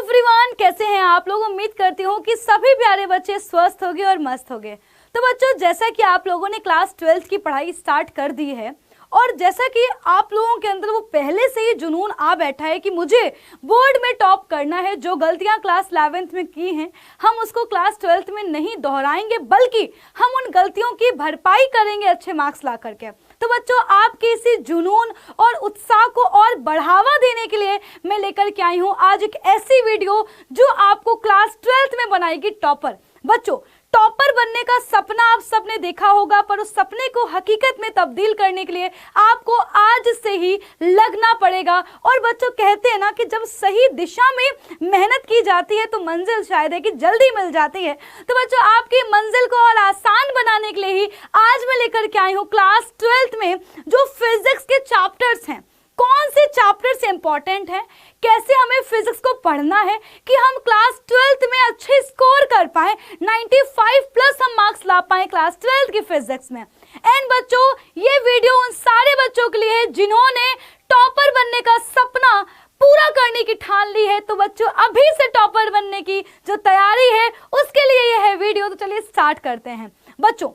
Everyone, कैसे हैं आप लोग। उम्मीद करती हूँ कि सभी प्यारे बच्चे स्वस्थ होंगे और मस्त होंगे। तो बच्चों, जैसा कि आप लोगों ने क्लास 12th की पढ़ाई स्टार्ट कर दी है और जैसा कि आप लोगों के अंदर वो पहले से ही जुनून आ बैठा है कि मुझे बोर्ड में टॉप करना है, जो गलतियां क्लास 11th में की हैं हम उसको क्लास 12th में नहीं दोहराएंगे, बल्कि हम उन गलतियों की भरपाई करेंगे अच्छे मार्क्स ला करके। तो बच्चों, आपके इसी जुनून और उत्साह को और बढ़ावा देने के लिए मैं लेकर के आई हूं आज एक ऐसी वीडियो जो आपको क्लास 12th में बनाएगी टॉपर। बच्चों, टॉपर बनने का सपना आप सबने देखा होगा, पर उस सपने को हकीकत में तब्दील करने के लिए आपको आज से ही लगना पड़ेगा। और बच्चों, कहते हैं ना कि जब सही दिशा में मेहनत की जाती है तो मंजिल शायद है कि जल्दी मिल जाती है। तो बच्चों, आपकी मंजिल को और आसान बनाने के लिए ही आज मैं लेकर के आई हूँ क्लास 12th में जो फिजिक्स के चैप्टर्स हैं। कौन से चैप्टर्स इंपॉर्टेंट हैं, कैसे हमें फिजिक्स को पढ़ना है कि हम क्लास 12th में अच्छे स्कोर कर पाए, 95 प्लस हम मार्क्स ला पाए क्लास 12th की फिजिक्स में। एंड बच्चों, ये वीडियो उन सारे बच्चों के लिए है जिन्होंने टॉपर बनने का सपना पूरा करने की ठान ली है। तो बच्चों, अभी से टॉपर बनने की जो तैयारी है उसके लिए यह है वीडियो। तो चलिए स्टार्ट करते हैं। बच्चों,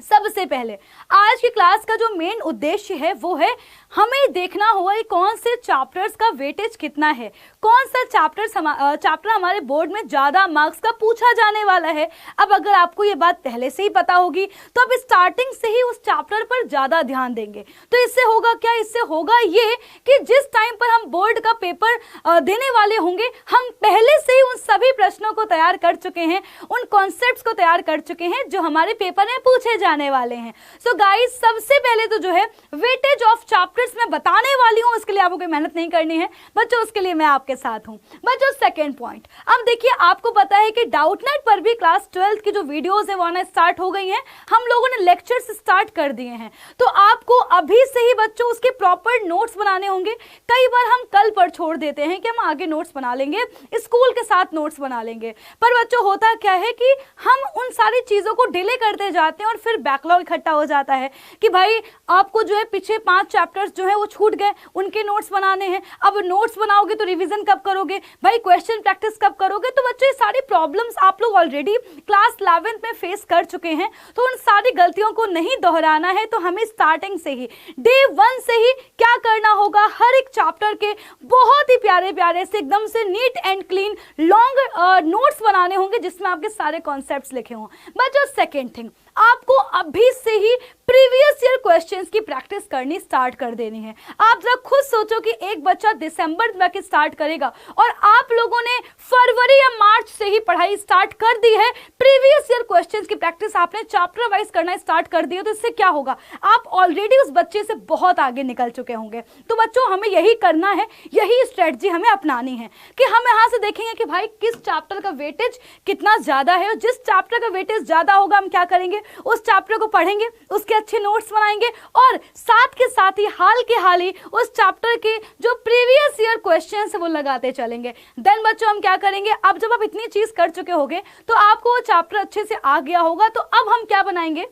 सबसे पहले आज की क्लास का जो मेन उद्देश्य है वो है हमें देखना होगा कि कौन से चैप्टर्स का वेटेज कितना है, कौन सा चैप्टर हमारे बोर्ड में ज्यादा मार्क्स का पूछा जाने वाला है। अब अगर आपको ये बात पहले से ही पता होगी तो आप स्टार्टिंग से ही उस चैप्टर पर ज्यादा ध्यान देंगे। तो इससे होगा क्या, इससे होगा ये कि जिस टाइम पर हम बोर्ड का पेपर देने वाले होंगे हम पहले से ही उन सभी प्रश्नों को तैयार कर चुके हैं, उन कॉन्सेप्ट्स को तैयार कर चुके हैं जो हमारे पेपर में पूछे जाने वाले हैं। सो गाइस, सबसे पहले तो जो है वेटेज ऑफ चैप्टर्स मैं बताने वाली हूं, उसके लिए आपको कोई मेहनत नहीं करनी है बच्चों, उसके लिए मैं आपके साथ हूं। बच्चों, सेकंड पॉइंट, अब देखिए आपको पता है कि डाउटनेट पर भी क्लास 12th की जो वीडियोस है वो आना स्टार्ट हो गई हैं। हम लोगों ने लेक्चर्स स्टार्ट कर दिए हैं, तो आपको अभी से ही बच्चों उसके प्रॉपर नोट्स बनाने होंगे। कई बार हम कल पर छोड़ देते हैं कि हम आगे नोट्स बना लेंगे, स्कूल के साथ नोट्स बना लेंगे, पर बच्चों होता क्या है कि हम उन सारी चीजों को डिले करते जाते हैं और फिर बैकलॉग इकट्ठा हो जाता है कि भाई आपको जो है पीछे 5 चैप्टर्स जो है वो छूट गए, उनके नोट्स बनाने हैं। अब नोट्स बनाओगे तो रिवीजन कब करोगे, भाई क्वेश्चन प्रैक्टिस कब करोगे। तो बच्चों, ये सारी प्रॉब्लम्स आप लोग ऑलरेडी क्लास 11th में फेस कर चुके हैं, तो उन सारी गलतियों को नहीं दोहराना है। तो हमें स्टार्टिंग से ही डे 1 से ही क्या करना होगा, हर एक चैप्टर के बहुत ही प्यारे प्यारे से एकदम से neat and clean long notes बनाने होंगे जिसमें आपके सारे कॉन्सेप्ट्स लिखे हों। बच्चों, सेकेंड थिंग, आपको अभी से ही प्रीवियस ईयर क्वेश्चंस की प्रैक्टिस करनी स्टार्ट कर देनी है। आप जरा खुद सोचो कि एक बच्चा दिसंबर में स्टार्ट करेगा और आप लोगों ने फरवरी या मार्च से ही पढ़ाई स्टार्ट कर दी है, प्रीवियस ईयर क्वेश्चंस की प्रैक्टिस आपने चैप्टर वाइज करना स्टार्ट कर दी है, तो इससे क्या होगा, आप ऑलरेडी उस बच्चे से बहुत आगे निकल चुके होंगे। तो बच्चों, हमें यही करना है, यही स्ट्रेटजी हमें अपनानी है कि हम यहां से देखेंगे कि भाई किस चैप्टर का वेटेज कितना ज्यादा है, और जिस चैप्टर का वेटेज ज्यादा होगा हम क्या करेंगे, उस चैप्टर को पढ़ेंगे, उसके अच्छे नोट्स बनाएंगे और साथ के साथ ही हाल ही उस चैप्टर के जो प्रीवियस ईयर क्वेश्चंस है वो लगाते चलेंगे। देन बच्चों, हम क्या करेंगे, अब जब आप इतनी चीज कर चुके होंगे तो आपको वो चैप्टर अच्छे से आ गया होगा, तो अब हम क्या बनाएंगे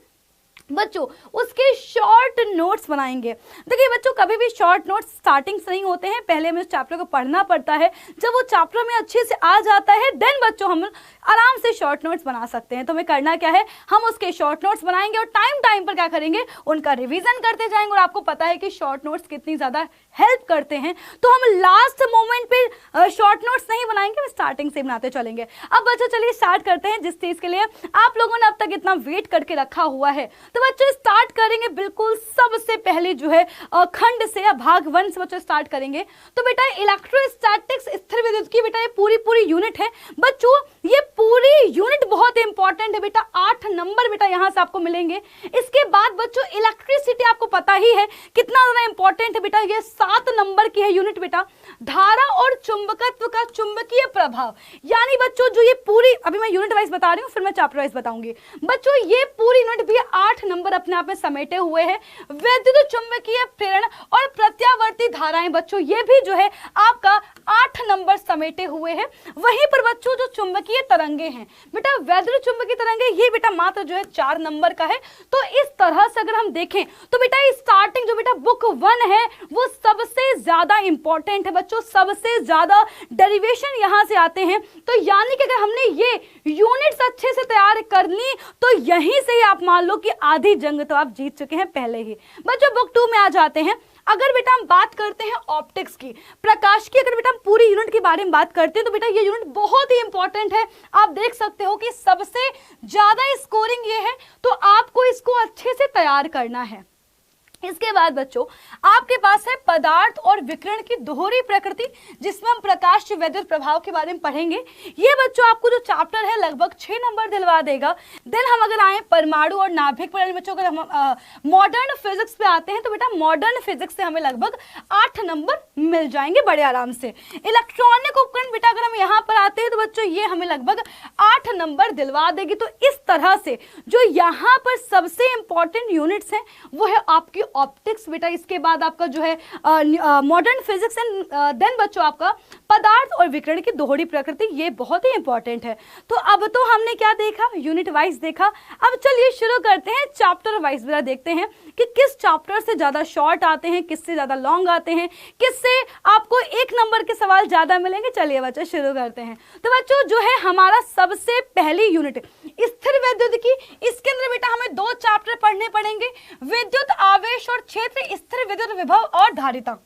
बच्चों, उसके शॉर्ट नोट्स बनाएंगे। देखिए बच्चों, कभी भी शॉर्ट नोट्स स्टार्टिंग से नहीं होते हैं, पहले हमें उस चैप्टर को पढ़ना पड़ता है। जब वो चैप्टर में अच्छे से आ जाता है देन बच्चों हम आराम से शॉर्ट नोट्स बना सकते हैं। तो हमें करना क्या है, हम उसके शॉर्ट नोट्स बनाएंगे और टाइम टाइम पर क्या करेंगे, उनका रिवीजन करते जाएंगे। और आपको पता है कि शॉर्ट नोट्स कितनी ज्यादा हेल्प करते हैं, तो हम लास्ट मोमेंट पे शॉर्ट नोट्स नहीं बनाएंगे, हम स्टार्टिंग से बनाते चलेंगे। अब बच्चों चलिए स्टार्ट करते हैं, जिस चीज के लिए आप लोगों ने अब तक इतना वेट करके रखा हुआ है। तो बच्चों स्टार्ट करेंगे बिल्कुल सबसे पहले जो है खंड से या भाग 1 से बच्चों स्टार्ट करेंगे। तो बेटा इलेक्ट्रोस्टैटिक्स, स्थिर विद्युत की बेटा ये पूरी यूनिट है। बच्चों, ये पूरी यूनिट बहुत इंपॉर्टेंट है बेटा, 8 नंबर बेटा यहां से आपको मिलेंगे। इसके बाद बच्चों इलेक्ट्रिसिटी आपको पता ही है कितना ज्यादा इंपॉर्टेंट है बेटा, ये 7 नंबर की है यूनिट बेटा। धारा और चुंबकत्व का चुंबकीय प्रभाव, यानी बच्चों जो ये पूरी, अभी मैं यूनिट वाइज बता रही हूँ फिर मैं चैप्टर वाइज बताऊंगी। बच्चों ये पूरी यूनिट भी 8 नंबर अपने आप में समेटे हुए हैं। विद्युत चुंबकीय प्रेरण और प्रत्यावर्ती धाराएं बच्चों ये भी जो है आपका 8 नंबर समेटे हुए हैं। वहीं पर बच्चों जो चुंबकीय तरंगे हैं बेटा, वैद्युत चुंबकीय तरंगे, ये बेटा मात्र जो है 4 नंबर का है। तो इस तरह से अगर हम देखें तो बेटा स्टार्टिंग जो बेटा बुक 1 है वो सबसे ज्यादा इंपॉर्टेंट है बच्चों, सबसे ज्यादा डेरिवेशन यहां से आते हैं। तो यानी कि अगर हमने ये यूनिट्स अच्छे से तैयार कर ली तो यहीं से ही आप मान लो कि आधी जंग तो आप जीत चुके हैं पहले ही। बच्चों बुक 2 में आ जाते हैं। अगर बेटा हम बात करते हैं ऑप्टिक्स की, प्रकाश की, अगर बेटा हम पूरी यूनिट के बारे में बात करते हैं तो बेटा ये यूनिट बहुत ही इंपॉर्टेंट है। आप देख सकते हो कि सबसे ज्यादा स्कोरिंग ये है, तो आपको इसको अच्छे से तैयार करना है। इसके बाद बच्चों आपके पास है पदार्थ और विकिरण की दोहरी प्रकृति, जिसमें हम प्रकाश विद्युत प्रभाव के बारे में पढ़ेंगे। ये बच्चों आपको जो चैप्टर है लगभग 6 नंबर दिलवा देगा। देन हम अगर आए परमाणु और नाभिक पर बच्चों, अगर हम मॉडर्न फिजिक्स पे आते हैं तो बेटा मॉडर्न फिजिक्स से हमें लगभग 8 नंबर मिल जाएंगे बड़े आराम से। इलेक्ट्रॉनिक उपकरण बेटा अगर हम यहाँ पर आते हैं तो बच्चों ये हमें लगभग 8 नंबर दिलवा देगी। तो इस तरह से जो यहाँ पर सबसे इंपॉर्टेंट यूनिट्स हैं वो है आपकी ऑप्टिक्स बेटा, इसके बाद आपका जो है मॉडर्न फिजिक्स एंड देन बच्चों आपका पदार्थ और विकिरण की दोहरी प्रकृति, ये बहुत ही इंपॉर्टेंट है। तो अब तो हमने क्या देखा, यूनिट वाइज देखा। अब चलिए शुरू करते हैं चैप्टर वाइज। बेटा देखते हैं कि किस चैप्टर से ज्यादा शॉर्ट आते हैं, किससे ज्यादा लॉन्ग आते हैं, किससे आपको 1 नंबर के सवाल ज्यादा मिलेंगे। चलिए बच्चों शुरू करते हैं। तो बच्चों जो है हमारा सबसे पहली यूनिट स्थिर विद्युत की, इसके अंदर बेटा हमें 2 चैप्टर पढ़ने पड़ेंगे, विद्युत आवेश और क्षेत्र, स्थिर विद्युत विभव और धारिता।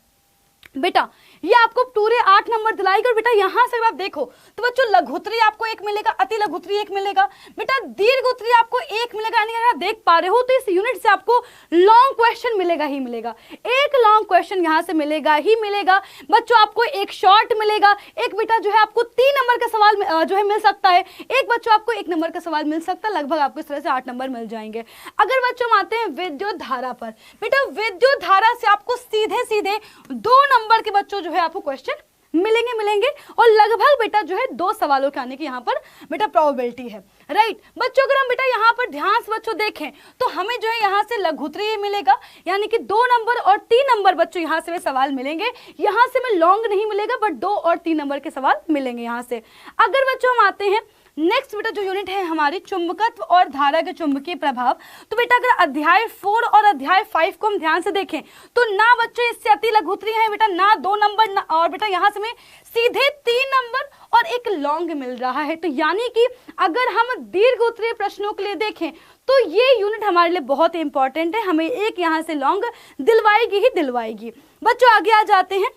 बेटा ये आपको पूरे 8 नंबर दिलाएगा। और बेटा यहां से आप देखो तो बच्चों लघुत्तरी आपको 1 मिलेगा, अति लघुत्तरी 1 मिलेगा, बेटा दीर्घ उत्तरी आपको 1 मिलेगा। यानी अगर आप देख पा रहे हो तो इस यूनिट से आपको लॉन्ग क्वेश्चन मिलेगा ही मिलेगा, एक लॉन्ग क्वेश्चन यहां से मिलेगा ही मिलेगा। बच्चों आपको एक शॉर्ट मिलेगा, एक बेटा जो है आपको 3 नंबर का सवाल जो है मिल सकता है, एक बच्चों आपको 1 नंबर का सवाल मिल सकता है। लगभग आपको इस तरह से 8 नंबर मिल जाएंगे। अगर बच्चों हम आते हैं विद्युत धारा पर, बेटा विद्युत धारा से आपको सीधे सीधे 2 नंबर के बच्चों जो है आपको क्वेश्चन मिलेंगे और लगभग बेटा जो है 2 सवालों के आने की यहाँ पर बेटा प्रोबेबिलिटी है। राइट बच्चों, अगर हम बेटा यहाँ पर ध्यान से बच्चों देखें तो हमें जो है यहाँ से लघुत्तरी मिलेगा, यानी कि 2 नंबर और 3 नंबर बच्चों यहाँ से सवाल मिलेंगे। यहाँ से हमें लॉन्ग नहीं मिलेगा बट 2 और 3 नंबर के सवाल मिलेंगे यहाँ से। अगर बच्चों हम आते हैं नेक्स्ट बेटा जो यूनिट है हमारी चुंबकत्व और धारा के चुंबकीय प्रभाव, तो बेटा अगर अध्याय 4 और अध्याय 5 को हम ध्यान से देखें तो ना बच्चों इससे अति लघुत्तरी है बेटा, ना 2 नंबर ना, और बेटा यहाँ से हमें सीधे 3 नंबर और एक लॉन्ग मिल रहा है। तो यानी कि अगर हम दीर्घ उत्तरीय प्रश्नों के लिए देखें तो ये यूनिट हमारे लिए बहुत ही इंपॉर्टेंट है, हमें एक यहाँ से लॉन्ग दिलवाएगी ही दिलवाएगी। बच्चों आगे आ जाते हैं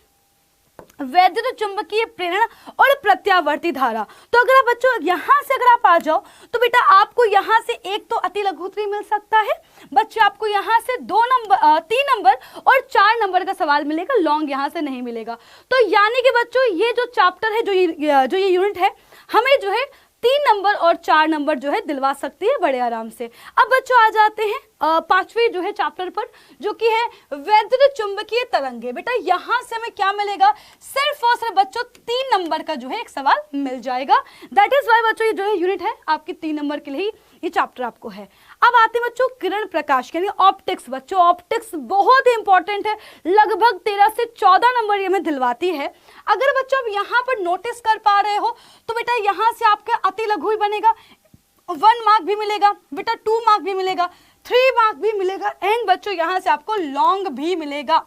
वैद्युत चुंबकीय प्रेरण और प्रत्यावर्ती धारा। तो अगर आप बच्चों यहां से अगर आप आ जाओ तो बेटा आपको यहां से एक तो अति लघुत्तरी मिल सकता है, बच्चों आपको यहां से 2 नंबर 3 नंबर और 4 नंबर का सवाल मिलेगा, लॉन्ग यहां से नहीं मिलेगा। तो यानी कि बच्चों ये जो चैप्टर है, जो ये यूनिट है, हमें जो है 3 नंबर और 4 नंबर जो है दिलवा सकती है बड़े आराम से। अब बच्चों आ जाते हैं 5वें जो है चैप्टर पर, जो कि है वैद्युत चुंबकीय तरंगे। बेटा यहां से हमें क्या मिलेगा, सिर्फ और सिर्फ बच्चों 3 नंबर का जो है एक सवाल मिल जाएगा। दैट इज वाई बच्चों ये जो है यूनिट है आपकी 3 नंबर के लिए ये चैप्टर आपको है। अब आते हैं बच्चों किरण प्रकाश यानी ऑप्टिक्स। बच्चों ऑप्टिक्स बहुत ही इंपॉर्टेंट है, लगभग 13 से 14 नंबर ये हमें दिलवाती है। अगर बच्चों आप यहाँ पर नोटिस कर पा रहे हो तो बेटा यहाँ से आपका अति लघु ही बनेगा, 1 मार्क भी मिलेगा बेटा, 2 मार्क भी मिलेगा, 3 मार्क भी मिलेगा एंड बच्चों यहाँ से आपको लॉन्ग भी मिलेगा।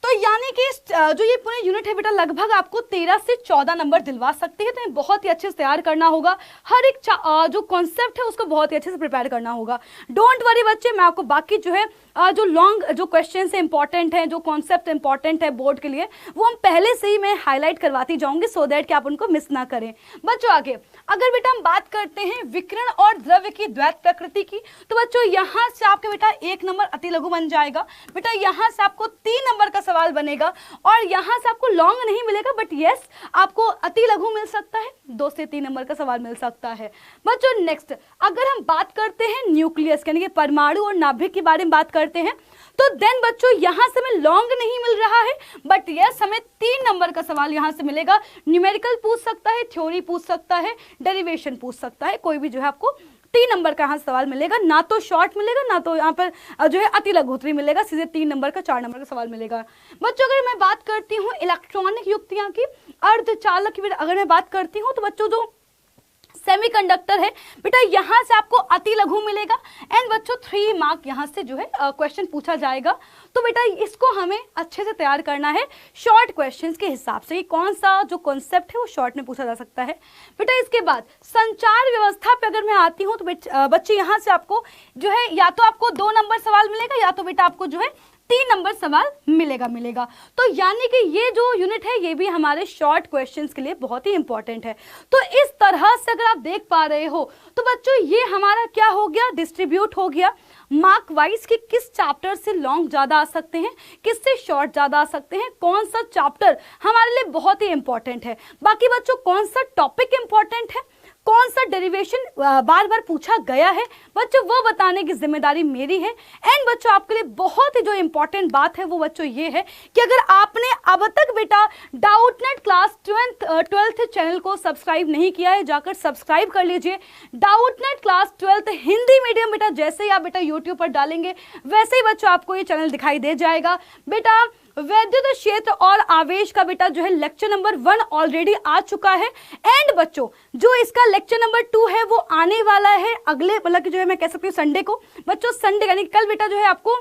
तो यानी कि जो ये पूरी यूनिट है बेटा लगभग आपको 13 से 14 नंबर दिलवा सकती है। तो बहुत ही अच्छे से तैयार करना होगा, हर एक जो कॉन्सेप्ट है उसको बहुत ही अच्छे से प्रिपेयर करना होगा। डोंट वरी बच्चे, मैं आपको बाकी जो है जो लॉन्ग जो क्वेश्चन है इंपॉर्टेंट है, जो कॉन्सेप्ट इंपॉर्टेंट है बोर्ड के लिए, वो हम पहले से ही मैं हाईलाइट करवाती जाऊंगी सो दैट कि आप उनको मिस ना करें। बच्चों आगे अगर बेटा हम बात करते हैं विकिरण और द्रव्य की द्वैत प्रकृति की, तो बच्चों यहाँ से आपके बेटा 1 नंबर अति लघु बन जाएगा। बेटा यहाँ से आपको 3 नंबर का सवाल बनेगा और यहां से आपको लॉन्ग नहीं मिलेगा बट यस आपको अति लघु मिल सकता है, 2 से 3 नंबर का सवाल मिल सकता है। बच्चों नेक्स्ट अगर हम बात करते हैं न्यूक्लियस यानी कि परमाणु और नाभिक के बारे में बात करते हैं तो देन बच्चों यहां से हमें लॉन्ग नहीं मिल रहा है बट यस हमें 3 नंबर का सवाल यहां से मिलेगा। न्यूमेरिकल पूछ सकता है, थ्योरी पूछ सकता है, डेरिवेशन पूछ सकता है, कोई भी जो है आपको 3 नंबर का यहाँ सवाल मिलेगा, ना तो शॉर्ट मिलेगा ना तो यहाँ पर जो है अति लघु उत्तरीय मिलेगा, सीधे 3 नंबर का 4 नंबर का सवाल मिलेगा। बच्चों अगर मैं बात करती हूँ इलेक्ट्रॉनिक युक्तियां की, अर्धचालक की अगर मैं बात करती हूँ, तो बच्चों जो सेमीकंडक्टर है बेटा यहाँ से आपको अति लघु मिलेगा एंड बच्चों 3 मार्क यहाँ से जो है क्वेश्चन पूछा जाएगा। तो बेटा इसको हमें अच्छे से तैयार करना है शॉर्ट क्वेश्चंस के हिसाब से, कौन सा जो कॉन्सेप्ट है वो शॉर्ट में पूछा जा सकता है। बेटा इसके बाद संचार व्यवस्था पे अगर मैं आती हूँ तो बच्चे यहाँ से आपको जो है या तो आपको 2 नंबर सवाल मिलेगा या तो बेटा आपको जो है 3 नंबर सवाल मिलेगा। तो यानी कि ये जो यूनिट है ये भी हमारे शॉर्ट क्वेश्चंस के लिए बहुत ही इंपॉर्टेंट है। तो इस तरह से अगर आप देख पा रहे हो तो बच्चों ये हमारा क्या हो गया, डिस्ट्रीब्यूट हो गया मार्क वाइज कि किस चैप्टर से लॉन्ग ज्यादा आ सकते हैं, किससे शॉर्ट ज्यादा आ सकते हैं, कौन सा चैप्टर हमारे लिए बहुत ही इंपॉर्टेंट है। बाकी बच्चों कौन सा टॉपिक इंपॉर्टेंट है, कौन सा डेरिवेशन बार बार पूछा गया है, बच्चों वो बताने की जिम्मेदारी मेरी है। एंड बच्चों आपके लिए बहुत ही जो इंपॉर्टेंट बात है वो बच्चों ये है कि अगर आपने अब तक बेटा डाउटनेट क्लास 12th चैनल को सब्सक्राइब नहीं किया है, जाकर सब्सक्राइब कर लीजिए। Doubtnut class 12th Hindi medium बेटा जैसे ही आप बेटा यूट्यूब पर डालेंगे वैसे ही बच्चों आपको ये चैनल दिखाई दे जाएगा। बेटा वैद्युत क्षेत्र और आवेश का बेटा जो है लेक्चर नंबर 1 ऑलरेडी आ चुका है एंड बच्चों जो इसका लेक्चर नंबर 2 है वो आने वाला है अगले मतलब कि जो है मैं कह सकती हूँ संडे को। बच्चों संडे यानी कल बेटा जो है आपको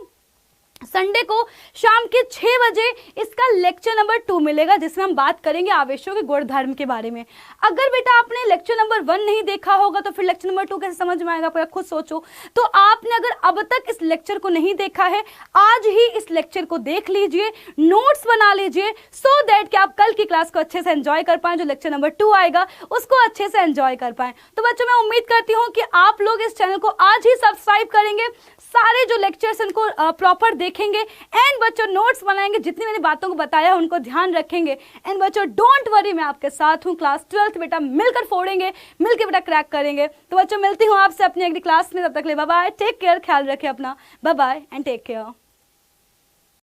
संडे को शाम के 6 बजे इसका लेक्चर नंबर 2 मिलेगा जिसमें हम बात करेंगे आवेशों के गुणधर्म के बारे में। अगर बेटा आपने लेक्चर नंबर 1 नहीं देखा होगा तो फिर लेक्चर नंबर 2 कैसे समझ में आएगा, आप खुद सोचो। तो आपने अगर अब तक इस लेक्चर को नहीं देखा है आज ही इस लेक्चर को देख लीजिए, नोट्स बना लीजिए सो दैट कि आप कल की क्लास को अच्छे से एंजॉय कर पाए, जो लेक्चर नंबर 2 आएगा उसको अच्छे से एंजॉय कर पाए। तो बच्चों मैं उम्मीद करती हूँ कि आप लोग इस चैनल को आज ही सब्सक्राइब करेंगे, सारे जो लेक्चर्स इनको प्रॉपर देखेंगे एंड बच्चों नोट्स बनाएंगे, जितनी मैंने बातों को बताया उनको ध्यान रखेंगे। एंड बच्चों डोंट वरी मैं आपके साथ हूँ, क्लास 12th बेटा मिलकर फोड़ेंगे, मिलकर बेटा क्रैक करेंगे। तो बच्चों मिलती हूँ आपसे अपनी अगली क्लास में, तब तक ले बाय बाय, टेक केयर, ख्याल रखें अपना, bye bye and take care.